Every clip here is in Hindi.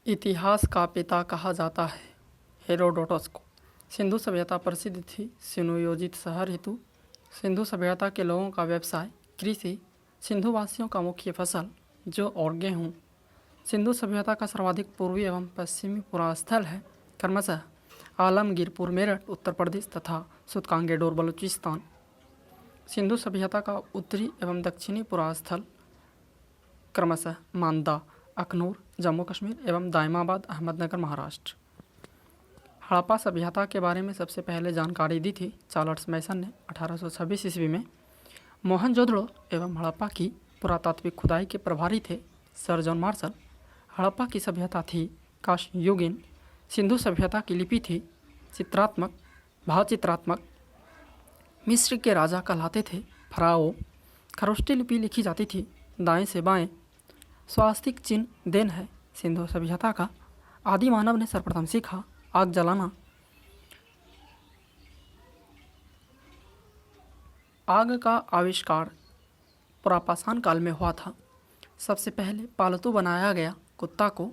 इतिहास का पिता कहा जाता है हेरोडोटस को। सिंधु सभ्यता प्रसिद्ध थी सुनियोजित शहर हेतु। सिंधु सभ्यता के लोगों का व्यवसाय कृषि, सिंधु वासियों का मुख्य फसल जौ और गेहूँ। सिंधु सभ्यता का सर्वाधिक पूर्वी एवं पश्चिमी पुरास्थल है क्रमशः आलमगीरपुर मेरठ उत्तर प्रदेश तथा सुतकांगेडोर बलूचिस्तान। सिंधु सभ्यता का उत्तरी एवं दक्षिणी पुरास्थल क्रमशः मांदा अखनूर जम्मू कश्मीर एवं दायमाबाद अहमदनगर महाराष्ट्र। हड़प्पा सभ्यता के बारे में सबसे पहले जानकारी दी थी चार्ल्स मैसन ने 1826 ईस्वी में। मोहनजोदड़ो एवं हड़प्पा की पुरातात्विक खुदाई के प्रभारी थे सर जॉन मार्शल। हड़प्पा की सभ्यता थी कांस्ययुगीन। सिंधु सभ्यता की लिपि थी चित्रात्मक भावचित्रात्मक। मिस्र के राजा कहलाते थे फराओ। खरोष्टी लिपि लिखी जाती थी दाएं से बाएं। स्वास्तिक चिन्ह देन है सिंधु सभ्यता का। आदि मानव ने सर्वप्रथम सीखा आग जलाना। आग का आविष्कार पुरापाषाण काल में हुआ था। सबसे पहले पालतू बनाया गया कुत्ता को।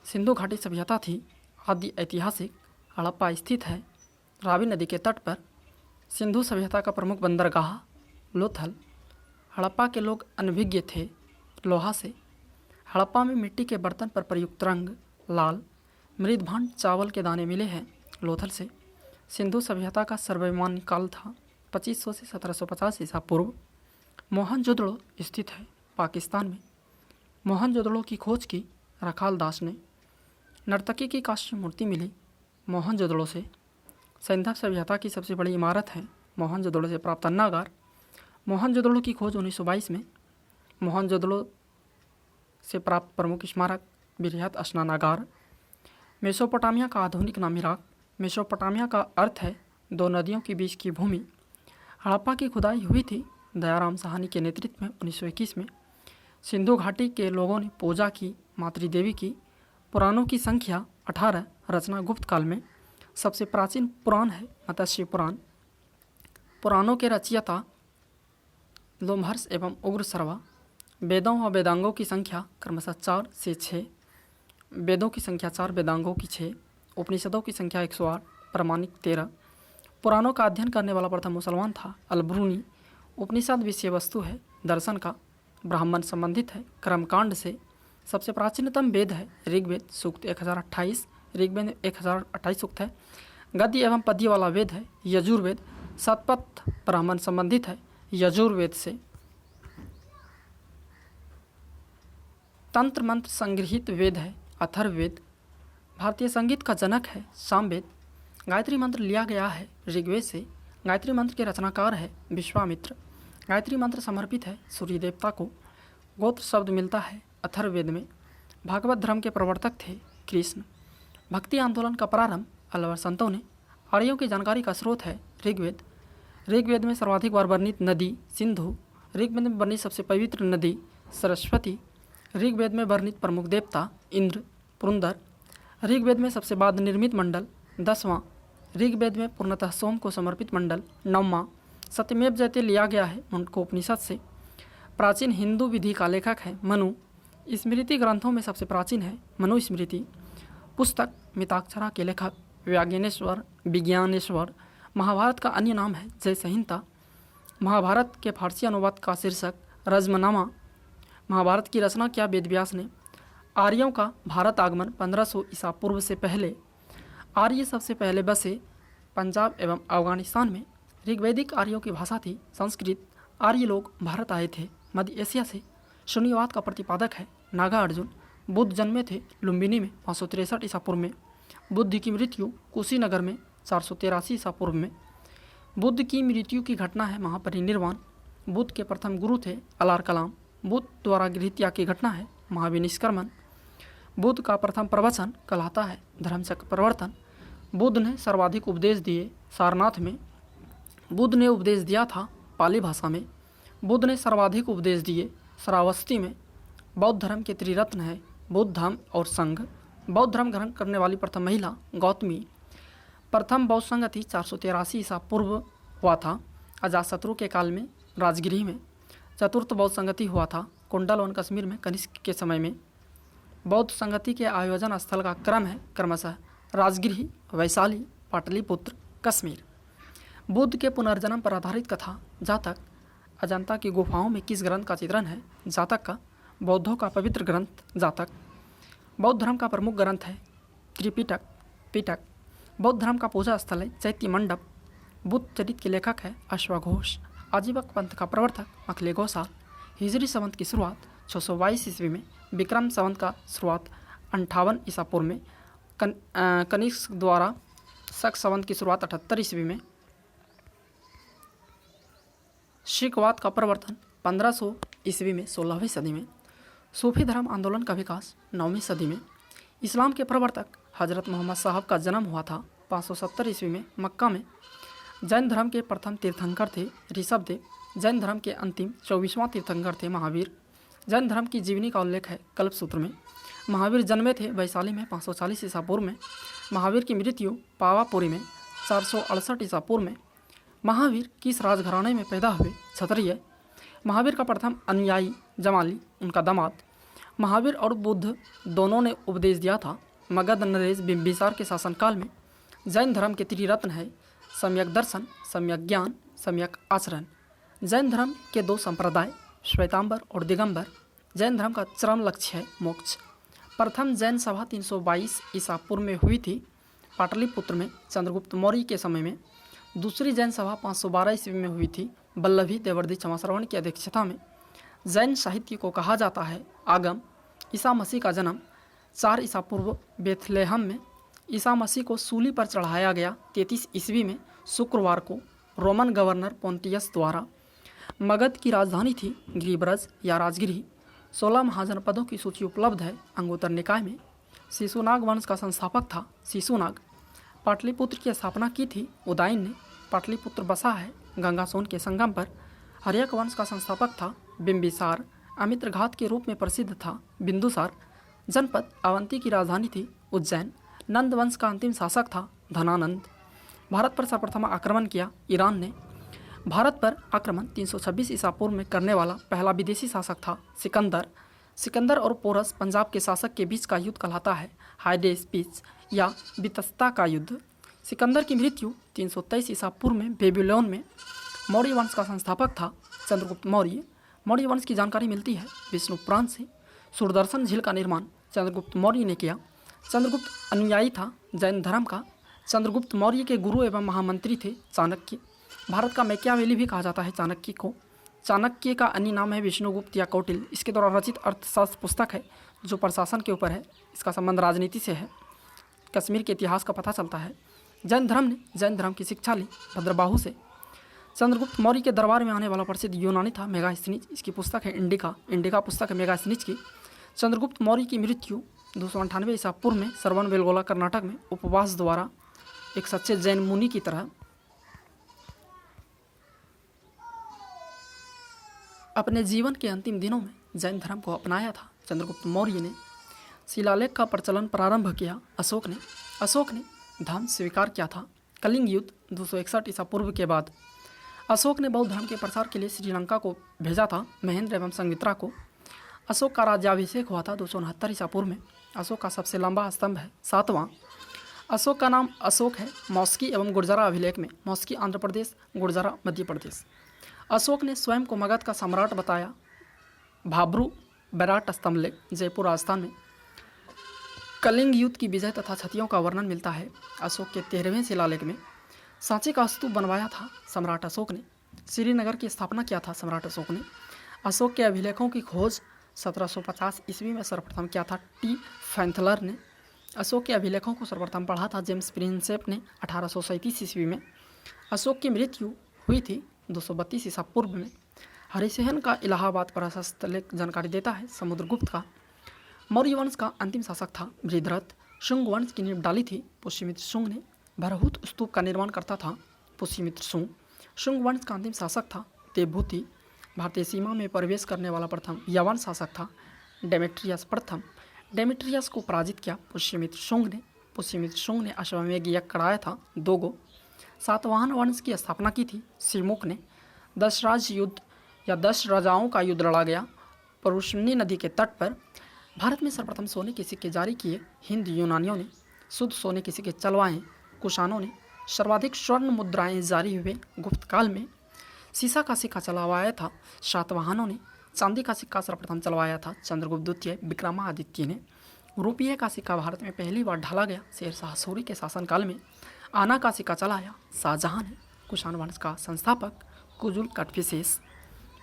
सिंधु घाटी सभ्यता थी आदि ऐतिहासिक। हड़प्पा स्थित है रावी नदी के तट पर। सिंधु सभ्यता का प्रमुख बंदरगाह लोथल। हड़प्पा के लोग अनभिज्ञ थे लोहा से। हड़प्पा में मिट्टी के बर्तन पर प्रयुक्त रंग लाल। मृदभांड चावल के दाने मिले हैं लोथल से। सिंधु सभ्यता का सर्वमान्य काल था 2500 से 1750 ईसा पूर्व। मोहनजोदड़ो स्थित है पाकिस्तान में। मोहनजोदड़ो की खोज की रखाल दास ने। नर्तकी की कांस्य मूर्ति मिली मोहनजोदड़ो से। सिंधु सभ्यता की सबसे बड़ी इमारत है मोहनजोदड़ो से प्राप्त अन्नागार। मोहनजोदड़ो की खोज 1922 में। मोहनजोदड़ो से प्राप्त प्रमुख स्मारक बृहत स्नानागार। मेसोपोटामिया का आधुनिक नाम इराक। मेसोपोटामिया का अर्थ है दो नदियों के बीच की भूमि। हड़प्पा की खुदाई हुई थी दयाराम साहनी के नेतृत्व में 1921 में। सिंधु घाटी के लोगों ने पूजा की मातृदेवी की। पुराणों की संख्या 18। रचना गुप्त काल में। सबसे प्राचीन पुराण है मत्स्य पुराण। पुराणों के रचयिता लोमहर्ष एवं उग्रश्रवा। वेदों व वेदांगों की संख्या क्रमशः 4 से 6। वेदों की संख्या 4, वेदांगों की 6। उपनिषदों की संख्या 108, प्रमाणिक 13। पुराणों का अध्ययन करने वाला प्रथम मुसलमान था अलब्रूनी। उपनिषद विषय वस्तु है दर्शन का। ब्राह्मण संबंधित है कर्मकांड से। सबसे प्राचीनतम वेद है ऋग्वेद सूक्त 1028। ऋग्वेद में 1028 सूक्त है। गद्य एवं पद्य वाला वेद है यजुर्वेद। शतपथ ब्राह्मण संबंधित है यजुर्वेद से। तंत्र मंत्र संग्रहित वेद है अथर्ववेद। भारतीय संगीत का जनक है सामवेद। गायत्री मंत्र लिया गया है ऋग्वेद से। गायत्री मंत्र के रचनाकार है विश्वामित्र। गायत्री मंत्र समर्पित है सूर्य देवता को। गोत्र शब्द मिलता है अथर्ववेद में। भागवत धर्म के प्रवर्तक थे कृष्ण। भक्ति आंदोलन का प्रारंभ अलवर संतों ने। आर्यों की जानकारी का स्रोत है ऋग्वेद। ऋग्वेद में सर्वाधिक बार वर्णित नदी सिंधु। ऋग्वेद में वर्णित सबसे पवित्र नदी सरस्वती। ऋग्वेद में वर्णित प्रमुख देवता इंद्र पुरंदर। ऋग्वेद में सबसे बाद निर्मित मंडल 10वां। ऋग्वेद में पूर्णतः सोम को समर्पित मंडल 9वां। सत्यमेव जयते लिया गया है मुंडकोपनिषद से। प्राचीन हिंदू विधि का लेखक है मनु। स्मृति ग्रंथों में सबसे प्राचीन है मनुस्मृति। पुस्तक मिताक्षरा के लेखक व्याज्ञानेश्वर विज्ञानेश्वर। महाभारत का अन्य नाम है जय संहिता। महाभारत के फारसी अनुवाद का शीर्षक रजमनामा। महाभारत की रचना किया वेदव्यास ने। आर्यों का भारत आगमन 1500 ईसा पूर्व से पहले। आर्य सबसे पहले बसे पंजाब एवं अफगानिस्तान में। ऋग्वैदिक आर्यों की भाषा थी संस्कृत। आर्य लोग भारत आए थे मध्य एशिया से। शून्यवाद का प्रतिपादक है नागा अर्जुन। बुद्ध जन्मे थे लुम्बिनी में 563 ईसा पूर्व में। बुद्ध की मृत्यु कुशीनगर में 483 ईसा पूर्व में। बुद्ध की मृत्यु की घटना है महापरिनिर्वाण। बुद्ध के प्रथम गुरु थे अलार कलाम। बुद्ध द्वारा गृहीत त्याग की घटना है महाविनिष्क्रमण। बुद्ध का प्रथम प्रवचन कहलाता है धर्मचक्र प्रवर्तन। बुद्ध ने सर्वाधिक उपदेश दिए सारनाथ में। बुद्ध ने उपदेश दिया था पाली भाषा में। बुद्ध ने सर्वाधिक उपदेश दिए श्रावस्ती में। बौद्ध धर्म के त्रिरत्न है बुद्ध धम्म और संघ। बौद्ध धर्म ग्रहण करने वाली प्रथम महिला गौतमी। प्रथम बौद्ध संगति 483 ईसा पूर्व हुआ था अजातशत्रु के काल में राजगृह में। चतुर्थ बौद्ध संगति हुआ था कुंडल वन कश्मीर में कनिष्क के समय में। बौद्ध संगति के आयोजन स्थल का क्रम है क्रमशः राजगृह, वैशाली, पाटलिपुत्र, कश्मीर। बुद्ध के पुनर्जन्म पर आधारित कथा जातक, अजंता की गुफाओं में किस ग्रंथ का चित्रण है? जातक का। बौद्धों का पवित्र ग्रंथ जातक। बौद्ध धर्म का प्रमुख ग्रंथ है त्रिपिटक, पिटक। बौद्ध धर्म का पूजा स्थल है चैत्य मंडप। बुद्ध चरित्र के लेखक है अश्वघोष। आजीवक पंथ का प्रवर्तक अखिले गोसाल। हिजरी संवत की शुरुआत 622 ईस्वी में, विक्रम संवत का शुरुआत 58 ईसा पूर्व में, कनिष्क द्वारा शक संवत की शुरुआत 78 ईस्वी में, सिखवाद का प्रवर्तन 1500 ईस्वी में 16वीं सदी में, सूफी धर्म आंदोलन का विकास 9वीं सदी में, इस्लाम के प्रवर्तक हजरत मोहम्मद साहब का जन्म हुआ था 570 ईस्वी में मक्का में। जैन धर्म के प्रथम तीर्थंकर थे ऋषभदेव। जैन धर्म के अंतिम 24वां तीर्थंकर थे महावीर। जैन धर्म की जीवनी का उल्लेख है कल्पसूत्र में। महावीर जन्मे थे वैशाली में 540 ईसा पूर्व में। महावीर की मृत्यु पावापुरी में 468 ईसा पूर्व में। महावीर किस राजघराने में पैदा हुए? क्षत्रिय। महावीर का प्रथम अनुयायी जमाली, उनका दामाद। महावीर और बुद्ध दोनों ने उपदेश दिया था। मगध नरेश बिंबिसार के शासनकाल में। जैन धर्म के त्रिरत्न है सम्यक दर्शन, सम्यक ज्ञान, सम्यक आचरण। जैन धर्म के 2 संप्रदाय श्वेतांबर और दिगंबर। जैन धर्म का चरम लक्ष्य है मोक्ष। प्रथम जैन सभा 322 ईसा पूर्व में हुई थी पाटलिपुत्र में चंद्रगुप्त मौर्य के समय में। दूसरी जैन सभा 512 ईस्वी में हुई थी बल्लभी देवर्षि क्षमाश्रवण की अध्यक्षता में। जैन साहित्य को कहा जाता है आगम। ईसा मसीह का जन्म 4 ईसा पूर्व बेथलेहम में। ईसा मसीह को सूली पर चढ़ाया गया 33 ईस्वी में शुक्रवार को रोमन गवर्नर पोंटियस द्वारा। मगध की राजधानी थी गिरिब्रज या राजगिरी। 16 महाजनपदों की सूची उपलब्ध है अंगुत्तर निकाय में। शिशुनाग वंश का संस्थापक था शिशुनाग। पाटलिपुत्र की स्थापना की थी उदयन ने। पाटलिपुत्र बसा है गंगा सोन के संगम पर। हर्यक वंश का संस्थापक था बिंबिसार। अमित्र घात के रूप में प्रसिद्ध था बिंदुसार। जनपद अवंती की राजधानी थी उज्जैन। नंद वंश का अंतिम शासक था धनानंद। भारत पर सर्वप्रथम आक्रमण किया ईरान ने। भारत पर आक्रमण 326 ईसा पूर्व में करने वाला पहला विदेशी शासक था सिकंदर। सिकंदर और पोरस पंजाब के शासक के बीच का युद्ध कहलाता है हाइडेस्पिस या बितस्ता का युद्ध। सिकंदर की मृत्यु 323 ईसा पूर्व में बेबीलोन में। मौर्य वंश का संस्थापक था चंद्रगुप्त मौर्य। मौर्य वंश की जानकारी मिलती है विष्णु पुराण से। सूरदर्शन झील का निर्माण चंद्रगुप्त मौर्य ने किया। चंद्रगुप्त अनुयायी था जैन धर्म का। चंद्रगुप्त मौर्य के गुरु एवं महामंत्री थे चाणक्य। भारत का मैकियावेली भी कहा जाता है चाणक्य को। चाणक्य का अन्य नाम है विष्णुगुप्त या कौटिल्य। इसके द्वारा रचित अर्थशास्त्र पुस्तक है जो प्रशासन के ऊपर है। इसका संबंध राजनीति से है। कश्मीर के इतिहास का पता चलता है। जैन धर्म ने जैन धर्म की शिक्षा ली भद्रबाहु से। चंद्रगुप्त मौर्य के दरबार में आने वाला प्रसिद्ध यूनानी था मेगास्थनीज। इसकी पुस्तक है इंडिका। इंडिका पुस्तक है मेगास्थनीज की। चंद्रगुप्त मौर्य की मृत्यु 298 ईसा पूर्व में श्रवण बेलगोला कर्नाटक में उपवास द्वारा एक सच्चे जैन मुनि की तरह। अपने जीवन के अंतिम दिनों में जैन धर्म को अपनाया था चंद्रगुप्त मौर्य ने। शिलालेख का प्रचलन प्रारंभ किया अशोक ने धर्म स्वीकार किया था। कलिंग युद्ध 261 ईसा पूर्व के बाद अशोक ने बौद्ध धर्म के प्रसार के लिए श्रीलंका को भेजा था महेंद्र एवं संघमित्रा को। अशोक का राज्याभिषेक हुआ था 269 ईसा पूर्व में। अशोक का सबसे लंबा स्तंभ है 7वां। अशोक का नाम अशोक है मौस्की एवं गुर्जरा अभिलेख में। मौस्की आंध्र प्रदेश, गुर्जरा मध्य प्रदेश। अशोक ने स्वयं को मगध का सम्राट बताया। भाब्रू बैराट स्तंभलेख जयपुर राजस्थान में। कलिंग युद्ध की विजय तथा क्षतियों का वर्णन मिलता है अशोक के 13वें शिलालेख में। सांची का स्तूप बनवाया था सम्राट अशोक ने। श्रीनगर की स्थापना किया था सम्राट अशोक ने। अशोक के अभिलेखों की खोज 1750 ईस्वी में सर्वप्रथम किया था टी फैंथलर ने। अशोक के अभिलेखों को सर्वप्रथम पढ़ा था जेम्स प्रिंसेप ने 1837 ईस्वी में। अशोक की मृत्यु हुई थी 232 ईसा पूर्व में। हरिसेन का इलाहाबाद पर हस्तलेख जानकारी देता है समुद्रगुप्त का। मौर्य वंश का अंतिम शासक था बृहद्रथ। शुंग वंश की नींव डाली थी पुष्यमित्र शुंग ने। भरहुत स्तूप का निर्माण करता था पुष्यमित्र शुंग। शुंग वंश का अंतिम शासक था देवभूति। भारतीय सीमा में प्रवेश करने वाला प्रथम यवन शासक था डेमेट्रियस प्रथम। डेमेट्रियस को पराजित किया पुष्यमित्र शुंग ने। पुष्यमित्र शुंग ने अश्वमेध यज्ञ कराया था 2 गो। सातवाहन वंश की स्थापना की थी सिमुक ने। 10 राज युद्ध या 10 राजाओं का युद्ध लड़ा गया परुष्मनी नदी के तट पर। भारत में सर्वप्रथम सोने के सिक्के जारी किए हिंद यूनानियों ने। शुद्ध सोने के सिक्के चलवाए कुषाणों ने। सर्वाधिक स्वर्ण मुद्राएं जारी हुए गुप्त काल में। सीसा का सिक्का चलवाया था सातवाहनों ने। चांदी का सिक्का सर्वप्रथम चलवाया था चंद्रगुप्त द्वितीय विक्रमादित्य ने। रुपये का सिक्का भारत में पहली बार ढाला गया शेरशाह सूरी के शासनकाल में। आना का सिक्का चलाया शाहजहां ने। कुषाण वंश का संस्थापक कुजुल कटफिसेस।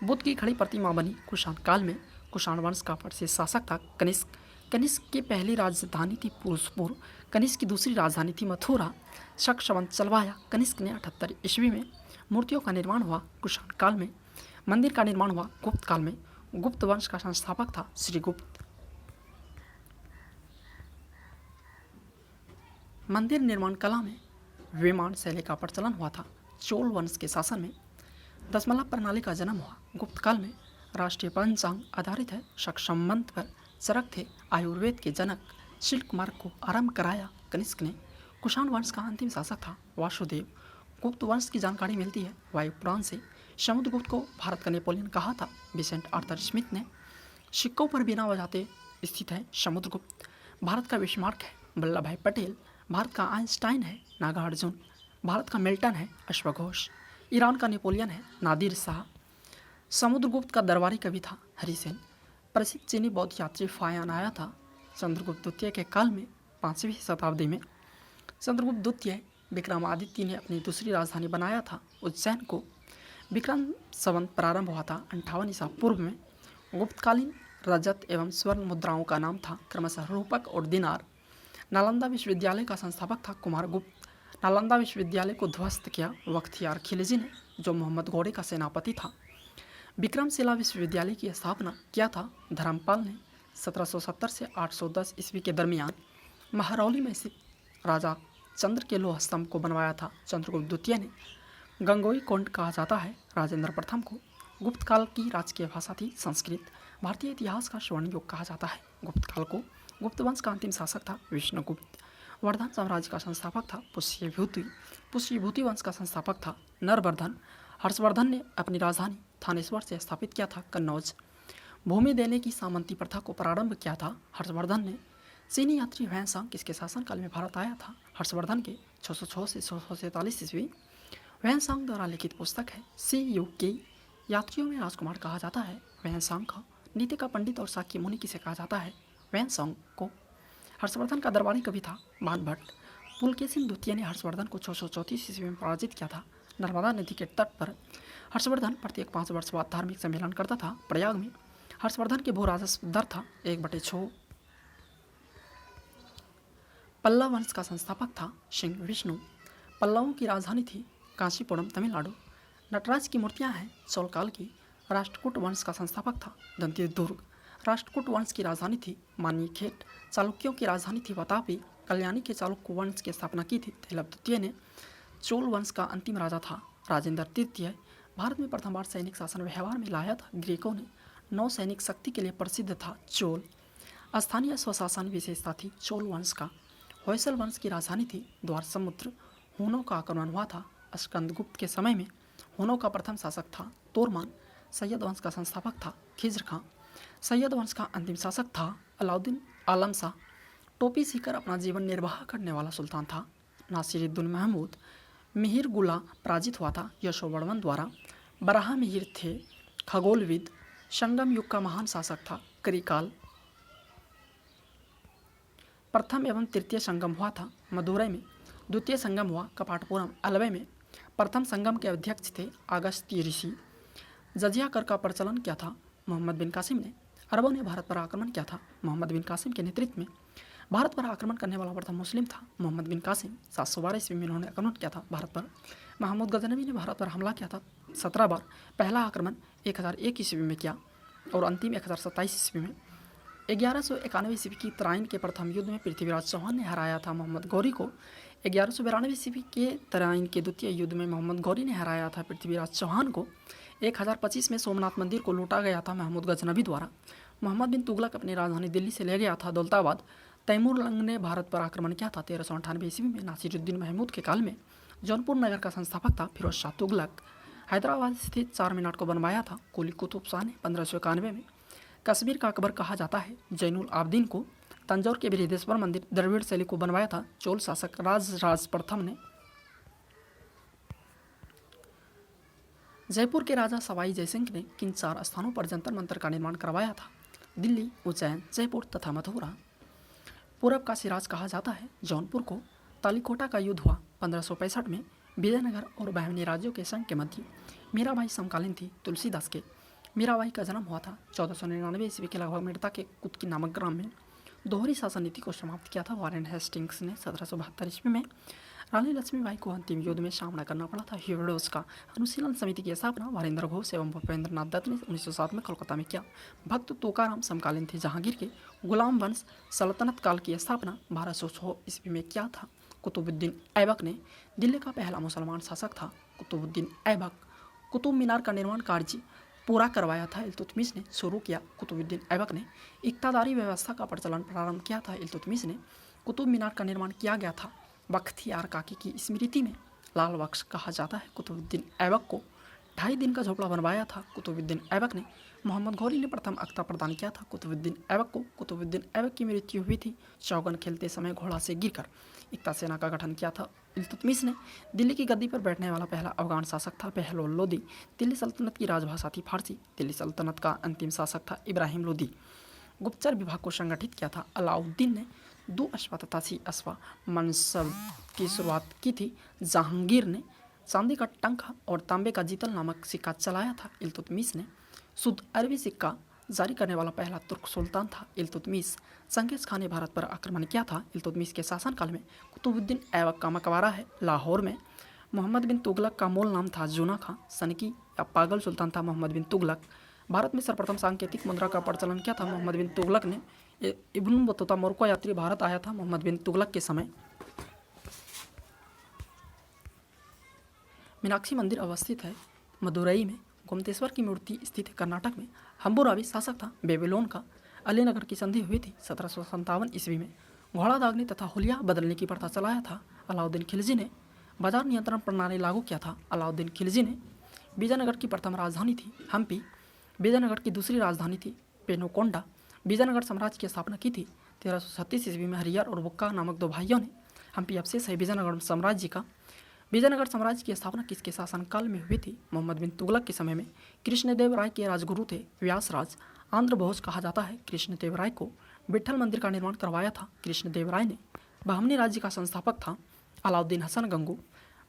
बुद्ध की खड़ी प्रतिमा बनी कुषाण काल में। कुषाण वंश का प्रसिद्ध शासक था कनिष्क। कनिष्क की पहली राजधानी थी पुरुषपुर। कनिष्क की दूसरी राजधानी थी मथुरा। शक संवत चलवाया कनिष्क ने 78 ईस्वी में। मूर्तियों का निर्माण हुआ कुषाण काल में। मंदिर का निर्माण हुआ गुप्त काल में। गुप्त वंश का संस्थापक था श्रीगुप्त। मंदिर निर्माण कला में विमान शैली का प्रचलन हुआ था चोल वंश के शासन में। दशमलव प्रणाली का जन्म हुआ गुप्त काल में। राष्ट्रीय पंचांग आधारित है शक संबंध पर। चरक थे आयुर्वेद के जनक। सिल्क मार्ग को आरंभ कराया कनिष्क ने। कुषाण वंश का अंतिम शासक था वासुदेव। गुप्त वंश की जानकारी मिलती है वायु पुराण से। समुद्रगुप्त को भारत का नेपोलियन कहा था विसेंट आर्थर स्मिथ ने। सिक्कों पर बिना बजाते स्थित है समुद्रगुप्त। भारत का बिस्मार्क है वल्लभ भाई पटेल। भारत का आइंस्टाइन है नागार्जुन। भारत का मिल्टन है अश्वघोष। ईरान का नेपोलियन है नादिर शाह। समुद्रगुप्त का दरबारी कवि था हरिसेन। प्रसिद्ध चीनी बौद्ध यात्री फायान आया था चंद्रगुप्त द्वितीय के काल में 5वीं शताब्दी में। चंद्रगुप्त द्वितीय विक्रमादित्य ने अपनी दूसरी राजधानी बनाया था उज्जैन को। विक्रम संवत प्रारंभ हुआ था 58 ईसा पूर्व में। गुप्तकालीन रजत एवं स्वर्ण मुद्राओं का नाम था क्रमशः रूपक और दिनार। नालंदा विश्वविद्यालय का संस्थापक था कुमारगुप्त। नालंदा विश्वविद्यालय को ध्वस्त किया बख्तियार खिलजी ने जो मोहम्मद गौरी का सेनापति था। विक्रमशिला विश्वविद्यालय की स्थापना किया था धर्मपाल ने 1770 से 810 ईस्वी के दरमियान। महरौली में स्थित राजा चंद्र के लोह स्तंभ को बनवाया था चंद्रगुप्त द्वितीय ने। गंगोई कोंड कहा जाता है राजेंद्र प्रथम को। गुप्त काल की राजकीय भाषा थी संस्कृत। भारतीय इतिहास का स्वर्ण युग कहा जाता है गुप्त काल को। गुप्त वंश का अंतिम शासक था विष्णुगुप्त। वर्धन साम्राज्य का संस्थापक था पुष्यभूति। पुष्यभूति वंश का संस्थापक था नरवर्धन। हर्षवर्धन ने अपनी राजधानी थानेश्वर से स्थापित किया था कन्नौज। भूमि देने की सामंती प्रथा को प्रारंभ किया था हर्षवर्धन ने। चीनी यात्री वैनसांग किसके शासनकाल में भारत आया था हर्षवर्धन के 606 से 647 ईस्वी। वैनसांग द्वारा लिखित पुस्तक है सी यू की। यात्रियों में राजकुमार कहा जाता है वैनसांग का। नीति का पंडित और शाक्य मुनि किसे कहा जाता है वैनसांग को। हर्षवर्धन का दरबारी कवि था बाणभट्ट। पुलकेशिन द्वितीय ने हर्षवर्धन को 634 ईस्वी में पराजित किया था नर्मदा नदी के तट पर। हर्षवर्धन प्रत्येक 5 वर्ष बाद धार्मिक सम्मेलन करता था प्रयाग में। हर्षवर्धन के भू राजस्व दर था 1/6। पल्लव वंश का संस्थापक था सिंह विष्णु। पल्लवों की राजधानी थी कांचीपुरम तमिलनाडु। नटराज की मूर्तियां हैं चोल काल की। राष्ट्रकूट वंश का संस्थापक था दंती दुर्ग। राष्ट्रकूट वंश की राजधानी थी मानीखेट। चालुक्यों की राजधानी थी वातापी। कल्याणी के चालुक्य वंश की स्थापना की थी तेलव द्वितीय ने। चोल वंश का अंतिम राजा था राजेंद्र तृतीय। भारत में प्रथम बार सैनिक शासन व्यवहार में लाया था ग्रीकों ने। नौ सैनिक शक्ति के लिए प्रसिद्ध था चोल। स्थानीय स्वशासन विशेषता थी चोल वंश का। होयसल वंश की राजधानी थी द्वार समुद्र। हुनों का आक्रमण हुआ था स्कंदगुप्त के समय में। हुनों का प्रथम शासक था तोरमान। सैयद वंश का संस्थापक था खिज्र खां। सैयद वंश का अंतिम शासक था अलाउद्दीन आलम शाह। टोपी सीकर अपना जीवन निर्वाह करने वाला सुल्तान था नासिरुद्दीन महमूद। मिहिर गुला पराजित हुआ था यशोवर्मन द्वारा। बराह मिहिर थे खगोलविद। संगम युग का महान शासक था करिकाल। प्रथम एवं तृतीय संगम हुआ था मदुरै में। द्वितीय संगम हुआ कपाटपुरम अलवै में। प्रथम संगम के अध्यक्ष थे अगस्त्य ऋषि। जजिया कर का प्रचलन किया था मोहम्मद बिन कासिम ने। अरबों ने भारत पर आक्रमण किया था मोहम्मद बिन कासिम के नेतृत्व में। भारत पर आक्रमण करने वाला प्रथम मुस्लिम था मोहम्मद बिन कासिम। 712 ईस्वी में उन्होंने आक्रमण किया था भारत पर। महमूद गजनवी ने भारत पर हमला किया था 17 बार। पहला आक्रमण 1001 ईस्वी में किया और अंतिम 1027 ईस्वी में। 1191 ईस्वी की तराइन के प्रथम युद्ध में पृथ्वीराज चौहान ने हराया था मोहम्मद गौरी को। 1192 ईस्वी के तराइन के द्वितीय युद्ध में मोहम्मद गौरी ने हराया था पृथ्वीराज चौहान को। 1025 में सोमनाथ मंदिर को लूटा गया था महमूद गजनवी द्वारा। मोहम्मद बिन तुगलक अपनी राजधानी दिल्ली से ले गया था दौलताबाद। तैमूर लंग ने भारत पर आक्रमण किया था 1398 ईस्वी में नासिरुद्दीन महमूद के काल में। जौनपुर नगर का संस्थापक था फिरोज शाह तुगलक। हैदराबाद स्थित चार मीनार को बनवाया था कुली कुतुब शाह ने 1591 में। कश्मीर का अकबर कहा जाता है। जैनुल आबदीन को तंजौर के बृहदेश्वर मंदिर द्रविड़ शैली को बनवाया था चोल शासक राज प्रथम ने। जयपुर के राजा सवाई जयसिंह ने किन 4 स्थानों पर जंतर मंतर का निर्माण करवाया था? दिल्ली, उज्जैन, जयपुर तथा मथुरा। पूरब का सिराज कहा जाता है। जौनपुर को तालीकोटा का युद्ध हुआ 1565 में विजयनगर और बहमनी राज्यों के संघ के मध्य। मीराबाई समकालीन थी तुलसीदास के। मीराबाई का जन्म हुआ था 1499 ईस्वी के लगभग मेड़ता के कुतकी नामक ग्राम में। दोहरी शासन नीति को समाप्त किया था वारेन हेस्टिंग्स ने 1772 ईस्वी में। रानी लक्ष्मीबाई को अंतिम युद्ध में सामना करना पड़ा था। ह्यूडोस का अनुशीलन समिति की स्थापना वारेंद्र घोष एवं भूपेंद्र नाथ दत्त ने 1907 में कोलकाता में किया। भक्त तोकाराम समकालीन थे जहांगीर के। गुलाम वंश सल्तनत काल की स्थापना 1206 ईस्वी में किया था। कुतुबुद्दीन ऐबक ने दिल्ली का पहला मुसलमान शासक था। कुतुबुद्दीन ऐबक कुतुब मीनार का निर्माण कार्य पूरा करवाया था इल्तुतमिश ने शुरू किया। कुतुबुद्दीन ऐबक ने इक्तादारी व्यवस्था का प्रचलन प्रारंभ किया था। इल्तुतमिश ने कुतुब मीनार का निर्माण किया गया था। बख्तियार काकी की स्मृति में लाल बख्श कहा जाता है। कुतुबुद्दीन ऐबक को 2.5 दिन का झोपड़ा बनवाया था। कुतुबुद्दीन ऐबक ने मोहम्मद घौरी ने प्रथम अख्ता प्रदान किया था। कुतुबुद्दीन ऐबक की मृत्यु हुई थी चौगन खेलते समय घोड़ा से गिरकर। इक्ता सेना का गठन किया था। इल्तुतमिश ने दिल्ली की गद्दी पर बैठने वाला पहला अफगान शासक था बहलोल लोदी। दिल्ली सल्तनत की राजभाषा थी फारसी। दिल्ली सल्तनत का अंतिम शासक था इब्राहिम लोदी। गुप्तचर विभाग को संगठित किया था। अलाउद्दीन ने 2 अश्वा तथा 6 अश्वा मनसब की शुरुआत की थी। जहांगीर ने चांदी का टंका और तांबे का जीतल नामक सिक्का चलाया था। इल्तुतमिश ने शुद्ध अरबी सिक्का जारी करने वाला पहला तुर्क सुल्तान था। इल्तुतमिश चंगेज खान ने भारत पर आक्रमण किया था। इल्तुतमिश के शासनकाल में कुतुबुद्दीन ऐबक का मकबरा है लाहौर में। मोहम्मद बिन तुगलक का मूल नाम था जूना खां। सनकी या पागल सुल्तान था मोहम्मद बिन तुगलक। भारत में सर्वप्रथम सांकेतिक मुद्रा का प्रचलन किया था मोहम्मद बिन तुगलक ने। इब्न बतूता मोरक्को यात्री भारत आया था मोहम्मद बिन तुगलक के समय। मीनाक्षी मंदिर अवस्थित है मदुरई में। गोमतेश्वर की मूर्ति स्थित है कर्नाटक में। हम्बुराबी शासक था बेबीलोन का। अलीनगर की संधि हुई थी 1757 ईस्वी में। घोड़ा दागने तथा हुलिया बदलने की प्रथा चलाया था। अलाउद्दीन खिलजी ने बाजार नियंत्रण प्रणाली लागू किया था। अलाउद्दीन खिलजी ने विजयनगर की प्रथम राजधानी थी हम्पी। विजयनगर की दूसरी राजधानी थी पेनुकोंडा। विजयनगर साम्राज्य की स्थापना की थी 1336 ईस्वी में। हरियर और बुक्का नामक 2 भाइयों ने। हम्पी अवशेष है विजयनगर साम्राज्य का। विजयनगर साम्राज्य की स्थापना किसके शासनकाल में हुई थी? मोहम्मद बिन तुगलक के समय में। कृष्णदेव राय के राजगुरु थे व्यासराज। आंध्र भोज कहा जाता है। कृष्णदेव राय को विट्ठल मंदिर का निर्माण करवाया था। कृष्णदेव राय ने बहमनी राज्य का संस्थापक था अलाउद्दीन हसन गंगू।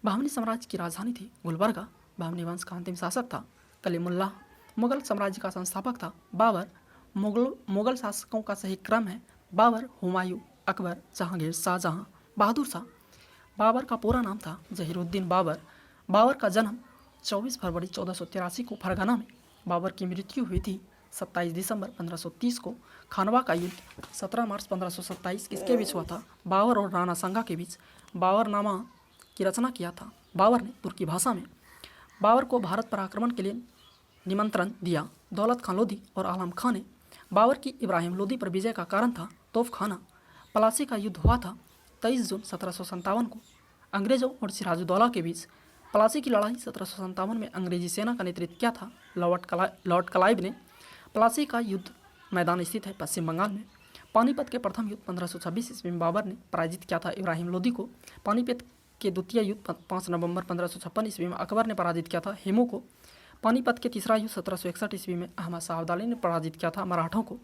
बहमनी साम्राज्य की राजधानी थी गुलबर्गा। बहमनी वंश का अंतिम शासक था कलीमुल्लाह। मुगल साम्राज्य का संस्थापक था बाबर। मुगल शासकों का सही क्रम है बाबर, हुमायूं, अकबर, जहांगीर, शाहजहां, बहादुर शाह। बाबर का पूरा नाम था जहीरुद्दीन बाबर। बाबर का जन्म 24 फरवरी 1483 को फरगना में। बाबर की मृत्यु हुई थी 27 दिसंबर 1530 को। खानवा का युद्ध 17 मार्च 1527 किसके बीच हुआ था? बाबर और राणा संगा के बीच। बाबरनामा की रचना किया था बाबर ने तुर्की भाषा में। बाबर को भारत पर आक्रमण के लिए निमंत्रण दिया दौलत खान लोधी और आलम खां ने। बाबर की इब्राहिम लोधी पर विजय का कारण था तोफखाना। पलासी का युद्ध हुआ था 23 जून 1757 को अंग्रेजों और सिराजुद्दौला के बीच। पलासी की लड़ाई 1757 में अंग्रेजी सेना का नेतृत्व किया था लॉर्ड क्लाइव ने। पलासी का युद्ध मैदान स्थित है पश्चिम बंगाल में। पानीपत के प्रथम युद्ध 1526 ईस्वी में बाबर ने पराजित किया था इब्राहिम लोधी को। पानीपत के द्वितीय युद्ध 5 नवंबर 1556 ईस्वी में अकबर ने पराजित किया था हेमू को। पानीपत के तीसरा युद्ध 1761 ईस्वी में अहमद शाह अब्दाली ने पराजित किया था मराठों को।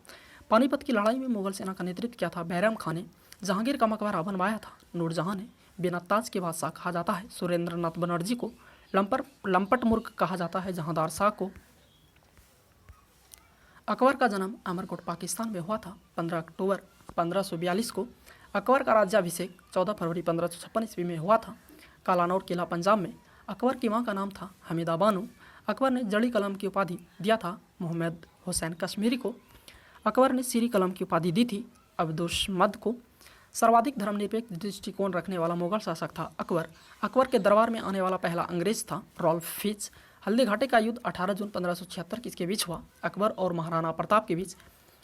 पानीपत की लड़ाई में मुगल सेना का नेतृत्व किया था बैरम खान ने। जहांगीर का मकबरा बनवाया था नूरजहां ने। बिना ताज के बादशाह कहा जाता है सुरेंद्र नाथ बनर्जी को। लंपट मूर्ख कहा जाता है जहांदार शाह को। अकबर का जन्म अमरकोट पाकिस्तान में हुआ था 15 अक्टूबर 1542 को। अकबर का राज्याभिषेक 14 फरवरी 1556 ईस्वी में हुआ था कालानौर किला पंजाब में। अकबर की मां का नाम था हमीदा बानो। अकबर ने जड़ी कलम की उपाधि दिया था मोहम्मद हुसैन कश्मीरी को। अकबर ने सीरी कलम की उपाधि दी थी अब्दुस्मद को। सर्वाधिक धर्मनिरपेक्ष दृष्टिकोण रखने वाला मुगल शासक था अकबर। अकबर के दरबार में आने वाला पहला अंग्रेज था रॉल्फ फिच। हल्दी घाटी का युद्ध 18 जून 1576 किसके बीच हुआ? अकबर और महाराणा प्रताप के बीच।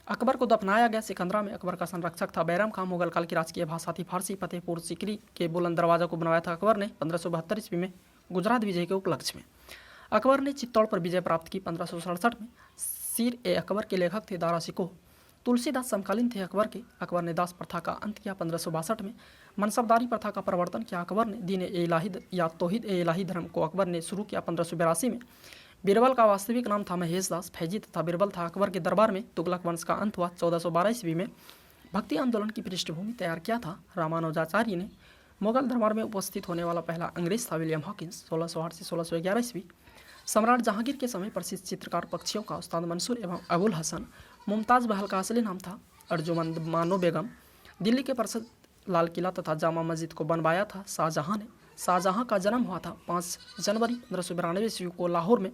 अकबर को दफनाया गया सिकंदरा में। अकबर का संरक्षक था बैरम खान। मुगल काल की राजकीय भाषा थी फारसी। फतेहपुर सीकरी के बुलंद दरवाजा को बनवाया था अकबर ने 1572 ईस्वी में गुजरात विजय के उपलक्ष्य में। अकबर ने चित्तौड़ पर विजय प्राप्त की 1567 में। सीर ए अकबर के लेखक थे दारा शिकोह। तुलसीदास समकालीन थे अकबर के। अकबर ने दास प्रथा का अंत किया 1562 में। मनसबदारी प्रथा का प्रवर्तन किया अकबर ने। दीन ए इलाही या तौहीद ए इलाही धर्म को अकबर ने शुरू किया 1582 में। बीरबल का वास्तविक नाम था महेश दास फैजी तथा बीरबल था। अकबर के दरबार में तुगलक वंश का अंत हुआ 1412 ईस्वी में। भक्ति आंदोलन की पृष्ठभूमि तैयार किया था रामानुजाचार्य ने। मुगल दरबार में उपस्थित होने वाला पहला अंग्रेज था विलियम हॉकिंस 1608 से 1611 ईस्वी। सम्राट जहांगीर के समय प्रसिद्ध चित्रकार पक्षियों का उस्ताद मंसूर एवं अबुल हसन। मुमताज़ महल का असली नाम था अर्जुमंद बानो बेगम। दिल्ली के प्रसिद्ध लाल किला तथा जामा मस्जिद को बनवाया था शाहजहां ने। शाहजहां का जन्म हुआ था 5 जनवरी 1592 ईस्वी को लाहौर में।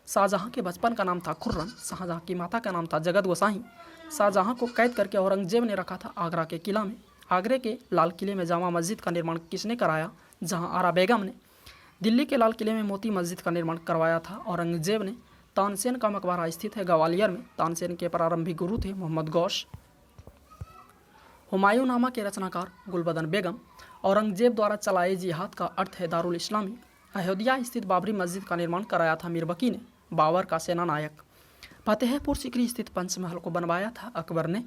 शाहजहां के बचपन का नाम था खुर्रम। शाहजहां की माता का नाम था जगत गोसाई। शाहजहां को कैद करके औरंगजेब ने रखा था आगरा के किला में। आगरे के लाल किले में जामा मस्जिद का निर्माण किसने कराया? जहां आरा बेगम ने। दिल्ली के लाल किले में मोती मस्जिद का निर्माण करवाया था औरंगजेब ने। तानसेन का मकबरा स्थित है ग्वालियर में। तानसेन के प्रारंभिक गुरु थे मोहम्मद गौश। हुमायूं नामा के रचनाकार गुलबदन बेगम। औरंगजेब द्वारा चलाए जिहाद का अर्थ है दारुल इस्लामी। अयोध्या स्थित बाबरी मस्जिद का निर्माण कराया था मीर बकी ने। बाबर का सेना नायक। फतेहपुर सीकरी स्थित पंचमहल को बनवाया था अकबर ने।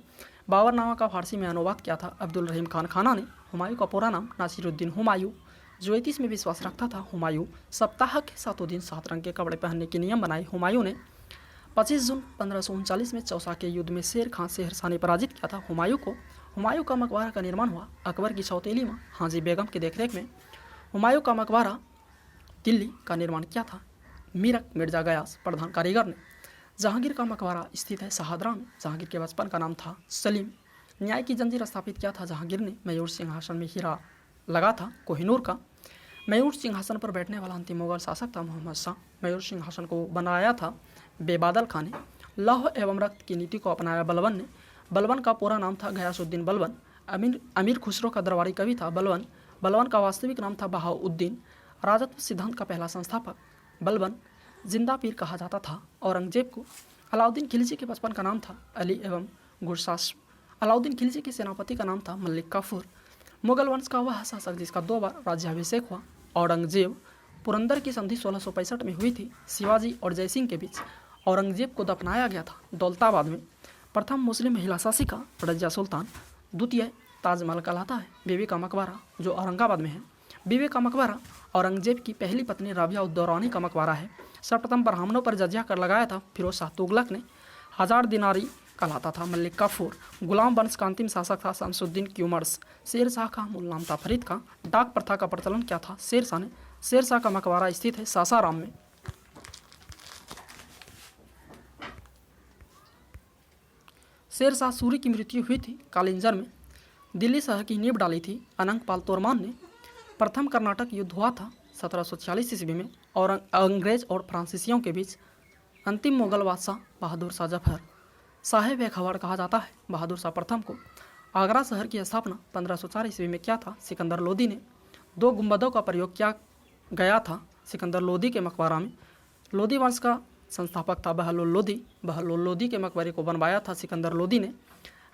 बाबरनामा का फारसी में अनुवाद किया था अब्दुल रहीम खान खाना ने। हुमायूं का पूरा नाम नासिरुद्दीन हुमायूं। ज्योतिष में विश्वास रखता था हुमायूं। सप्ताह के 7 दिन 7 रंग के कपड़े पहनने के नियम बनाए हुमायूं ने। 25 जून 1539 में चौसा के युद्ध में शेर खां से शेरशाह ने पराजित किया था हुमायूं को। हुमायूं का मकबरा का निर्माण हुआ अकबर की सौतेली मां हाजी बेगम की देखरेख में। हुमायूं का मकबरा दिल्ली का निर्माण किया था मीरक मिर्जा गयास प्रधान कारीगर ने। जहांगीर का मकबरा स्थित है शाहदरा में। जहांगीर के बचपन का नाम था सलीम। न्याय की जंजीर स्थापित किया था जहांगीर ने। मयूर सिंहासन में हीरा लगा था कोहिनूर का। मयूर सिंहासन पर बैठने वाला अंतिम मुगल शासक था मोहम्मद शाह। मयूर सिंहासन को बनाया था बेबादल खान ने। लौह एवं रक्त की नीति को अपनाया बलबन ने। बलबन का पूरा नाम था गयासुद्दीन बलबन। अमीर खुसरो का दरबारी कवि था बलबन। बलबन का वास्तविक नाम था बहाउद्दीन। राजत्व सिद्धांत का पहला संस्थापक बलबन। जिंदा पीर कहा जाता था औरंगजेब को। अलाउद्दीन खिलजी के बचपन का नाम था अली एवं गुरसास। अलाउद्दीन खिलजी के सेनापति का नाम था मलिक काफूर। मुगल वंश का वह शासक जिसका 2 बार राज्याभिषेक हुआ औरंगजेब। पुरंदर की संधि 1665 में हुई थी शिवाजी और जयसिंह के बीच। औरंगजेब को दफनाया गया था दौलताबाद में। प्रथम मुस्लिम महिला शासिका रजिया सुल्तान। द्वितीय ताजमहल कहलाता है बीबी का मकबरा जो औरंगाबाद में है। बीबी का मकबरा औरंगजेब की पहली पत्नी राबिया उद दौरानी का मकबरा है। सर्वप्रथम ब्राह्मणों पर जजिया कर लगाया था फिरोज शाह तुगलक ने। 1000 दिनारी कहलाता था मलिक काफूर। गुलाम वंश का अंतिम शासक था शमसुद्दीन क्यूमर्स। शेर शाह का मूल नाम था फरीद खां। डाक प्रथा का प्रचलन किया था शेर शाह ने। शेर शाह का मकबरा स्थित है सासाराम में। शेर शाह सूरी की मृत्यु हुई थी कालिंजर में। दिल्ली शहर की नींव डाली थी अनंगपाल तोरमान ने। प्रथम कर्नाटक युद्ध हुआ था 1746 ईस्वी में और अंग्रेज और फ्रांसीसियों के बीच। अंतिम मुगल बादशाह बहादुर शाह जफर साहेब ए खवाड़ कहा जाता है बहादुर शाह प्रथम को। आगरा शहर की स्थापना 1504 ईस्वी में किया था सिकंदर लोदी ने। 2 गुंबदों का प्रयोग किया गया था सिकंदर लोदी के मकबरा में। लोदी वंश का संस्थापक था बहलोल लोदी। बहलोल लोदी के मकबरे को बनवाया था सिकंदर लोदी ने।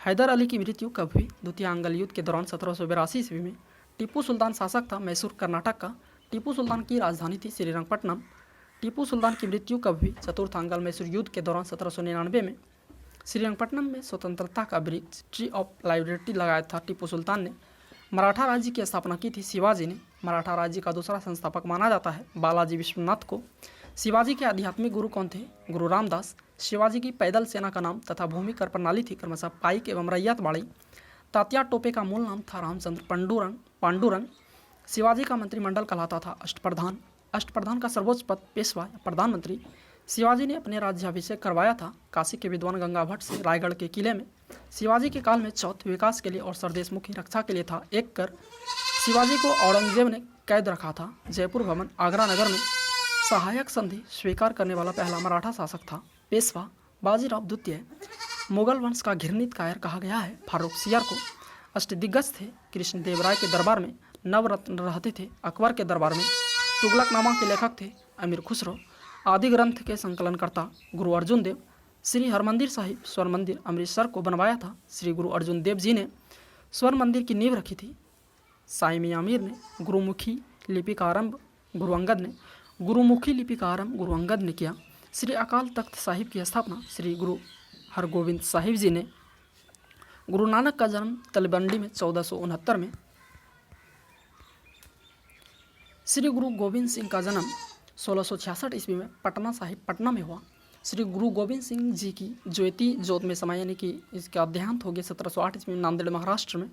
हैदर अली की मृत्यु कब हुई? द्वितीय अंगल युद्ध के दौरान 1782 ईस्वी में। टीपू सुल्तान शासक था मैसूर कर्नाटक का। टीपू सुल्तान की राजधानी थी श्रीरंगपट्टनम। टीपू सुल्तान की मृत्यु कब हुई? चतुर्थ अंगल मैसूर युद्ध के दौरान 1799 में। श्रीरंगपट्टनम में स्वतंत्रता का वृक्ष ट्री ऑफ लिबर्टी लगाया था टीपू सुल्तान ने। मराठा राज्य की स्थापना की थी शिवाजी ने। मराठा राज्य का दूसरा संस्थापक माना जाता है बालाजी विश्वनाथ को। शिवाजी के आध्यात्मिक गुरु कौन थे? गुरु रामदास। शिवाजी की पैदल सेना का नाम तथा भूमि कर प्रणाली थी क्रमशः पाइक एवं रैयतवाड़ी। तात्या टोपे का मूल नाम था रामचंद्र पांडुरंग। शिवाजी का मंत्रिमंडल कहलाता था अष्टप्रधान। अष्टप्रधान का सर्वोच्च पद पेशवा या प्रधानमंत्री। शिवाजी ने अपने राज्याभिषेक करवाया था काशी के विद्वान गंगा भट्ट से रायगढ़ के किले में। शिवाजी के काल में चौथ विकास के लिए और सरदेशमुखी रक्षा के लिए था 1 कर। शिवाजी को औरंगजेब ने कैद रखा था जयपुर भवन आगरा नगर में। सहायक संधि स्वीकार करने वाला पहला मराठा शासक था पेशवा बाजीराव द्वितीय। मुगल वंश का घृणित कायर कहा गया है फारूक सियर को। अष्टदिग्गज थे कृष्णदेव राय के दरबार में। नवरत्न रहते थे अकबर के दरबार में। तुगलकनामा के लेखक थे अमीर खुसरो। आदि ग्रंथ के संकलनकर्ता गुरु अर्जुन देव। श्री हरमंदिर साहिब स्वर्ण मंदिर अमृतसर को बनवाया था श्री गुरु अर्जुन देव जी ने। स्वर्ण मंदिर की नींव रखी थी साई मियां मीर ने। गुरुमुखी लिपि का आरंभ गुरु अंगद ने। गुरुमुखी लिपि का आरंभ गुरु अंगद ने किया। श्री अकाल तख्त साहिब की स्थापना श्री गुरु हरगोविंद साहिब जी ने। गुरु नानक का जन्म तलवंडी में 1469 में। श्री गुरु गोविंद सिंह का जन्म 1666 ईस्वी में पटना साहिब पटना में हुआ। श्री गुरु गोविंद सिंह जी की ज्योति जोत में समाये यानी कि इसका देहांत हो गया 1708 ईस्वी में नांदेड़ महाराष्ट्र में।